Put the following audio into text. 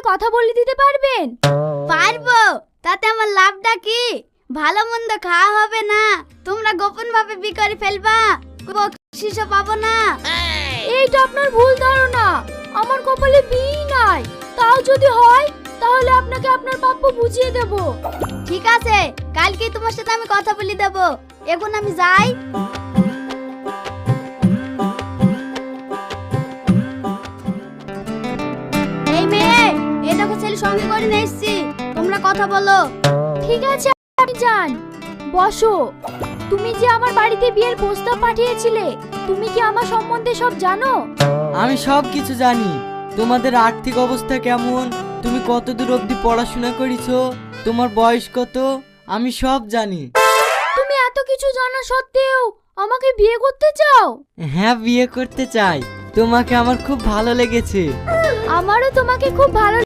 কথা বলে দিতে পারবেন? পারবো, তাতে আমার লাভটা কি? ভালো মন্দ খাওয়া হবে না, তোমরা গোপন ভাবে বিয়ে করে ফেলবা, বকশিশও পাবো না। এইটা আপনার ভুল ধারণা। আমার কপালে বিয়ে নাই, তাও যদি হয় তাহলে আপনাকে আপনার প্রাপ্য বুঝিয়ে দেব। ঠিক আছে, কালকে তোমার সাথে আমি কথা বলে দেবো। এখন আমি যাই। এই মেয়ে, এই দেখো ছেলে সঙ্গে করে নিয়ে এসেছি, তোমরা কথা বলো। ঠিক আছে, আপনি যান। বসো। তুমি যে আমার বাড়িতে বিয়ের প্রস্তাব পাঠিয়েছিলে, তুমি কি আমার সম্বন্ধে সব জানো? আমি সব কিছু জানি। তোমাদের আর্থিক অবস্থা কেমন, তুমি কতদূর অবধি পড়াশোনা করেছো, তোমার বয়স কত, আমি সব জানি। তুমি এত কিছু জানা সত্ত্বেও আমাকে বিয়ে করতে চাও? হ্যাঁ, বিয়ে করতে চাই। তোমাকে আমার খুব ভালো লেগেছে। আমারও তোমাকে খুব ভালো